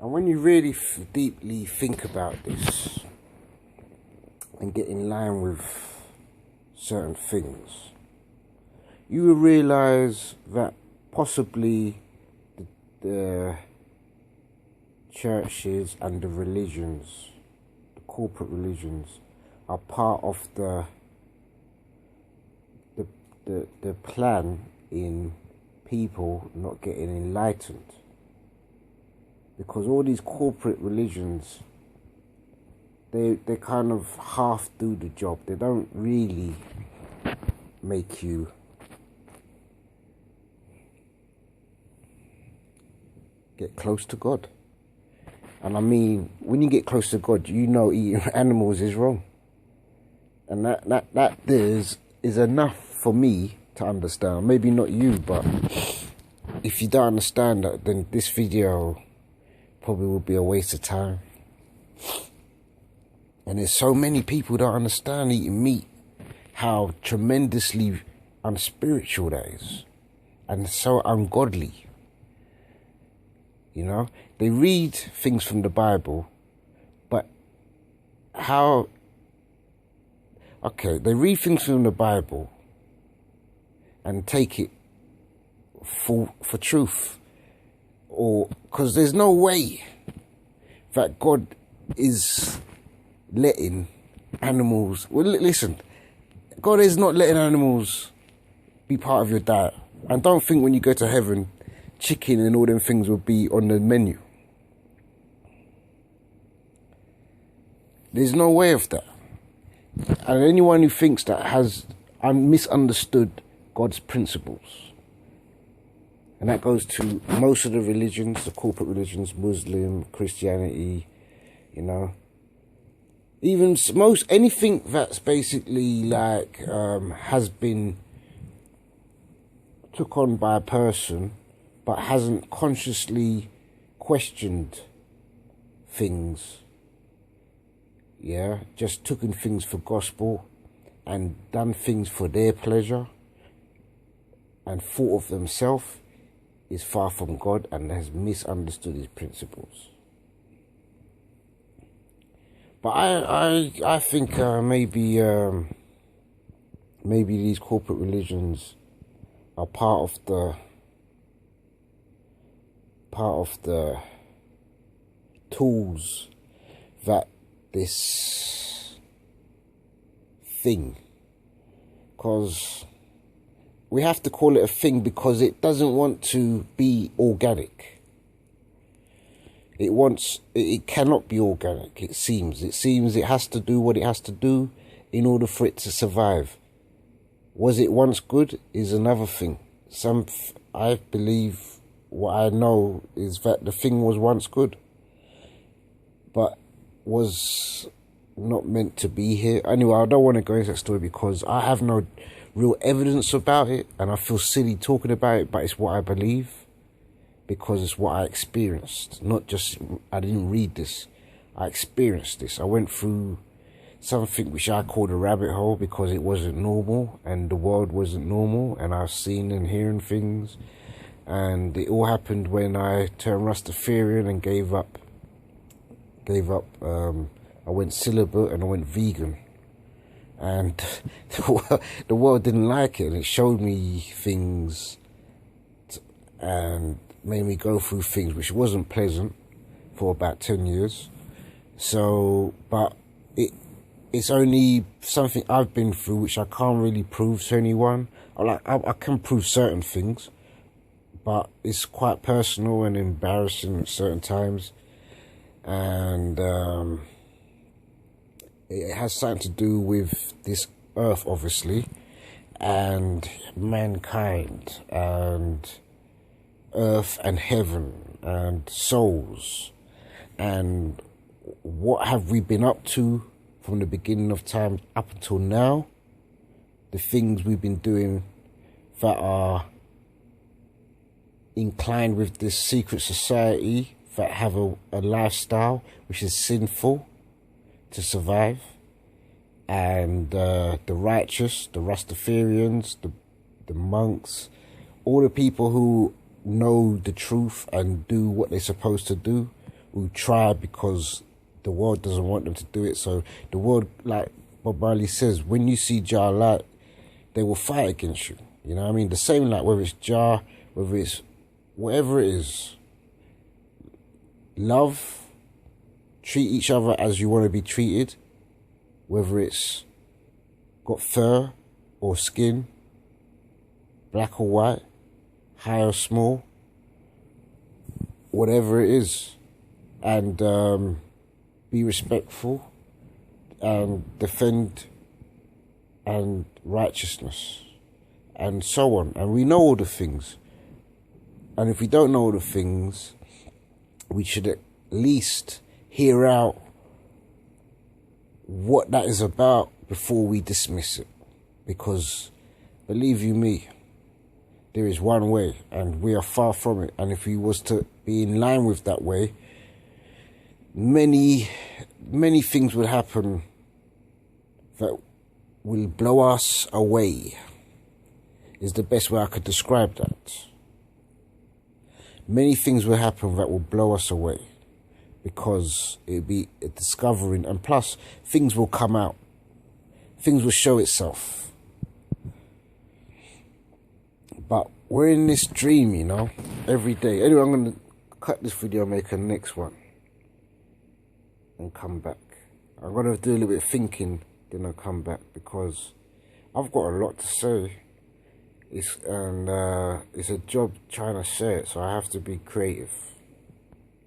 And when you really deeply think about this and get in line with certain things, you will realize that possibly the churches and the religions, the corporate religions, are part of the plan in people not getting enlightened. Because all these corporate religions, they kind of half do the job. They don't really make you get close to God. And I mean, when you get close to God, you know eating animals is wrong. And that is enough for me to understand. Maybe not you, but if you don't understand that, then this video probably will be a waste of time. And there's so many people don't understand eating meat, how tremendously unspiritual that is, and so ungodly. You know, they read things from the Bible, but they read things from the Bible and take it for truth, or because there's no way that God is letting animals. Well, listen, God is not letting animals be part of your diet. And don't think when you go to heaven, chicken and all them things will be on the menu. There's no way of that. And anyone who thinks that has misunderstood God's principles. And that goes to most of the religions, the corporate religions, Muslim, Christianity, you know. Even anything that's basically like has been took on by a person but hasn't consciously questioned things. Yeah, just taken things for gospel and done things for their pleasure and thought of themselves, is far from God and has misunderstood his principles. But I think maybe these corporate religions are part of the tools that this thing, because we have to call it a thing because it doesn't want to be organic. It cannot be organic. It seems it has to do what it has to do in order for it to survive. Was it once good is another thing. I believe what I know is that the thing was once good, but was not meant to be here. Anyway, I don't want to go into that story because I have no real evidence about it, and I feel silly talking about it, but it's what I believe because it's what I experienced. Not just, I didn't read this, I experienced this. I went through something which I called a rabbit hole because it wasn't normal and the world wasn't normal, and I was seeing and hearing things, and it all happened when I turned Rastafarian and gave up. I went celibate and I went vegan, and the world didn't like it, and it showed me things and made me go through things which wasn't pleasant for about 10 years. So, but it's only something I've been through which I can't really prove to anyone. I can prove certain things, but it's quite personal and embarrassing at certain times. And it has something to do with this earth, obviously, and mankind, and earth and heaven, and souls, and what have we been up to from the beginning of time up until now, the things we've been doing that are inclined with this secret society, that have a lifestyle which is sinful to survive, and the righteous, the Rastafarians, the monks, all the people who know the truth and do what they're supposed to do, who try because the world doesn't want them to do it. So the world, like Bob Marley says, when you see Jah light, they will fight against you. You know what I mean? The same, like whether it's Jah, whether it's whatever it is. Love, treat each other as you want to be treated, whether it's got fur or skin, black or white, high or small, whatever it is, and be respectful and defend and righteousness and so on. And we know all the things, and if we don't know all the things, we should at least hear out what that is about before we dismiss it. Because believe you me, there is one way and we are far from it. And if we was to be in line with that way, many things will happen that will blow us away, is the best way I could describe that. Many things will happen that will blow us away, because it'll be a discovering, and plus things will come out, things will show itself. But we're in this dream, you know, every day. Anyway, I'm going to cut this video, make a next one, and come back. I'm going to do a little bit of thinking, then I'll come back, because I've got a lot to say. It's a job trying to share it, so I have to be creative.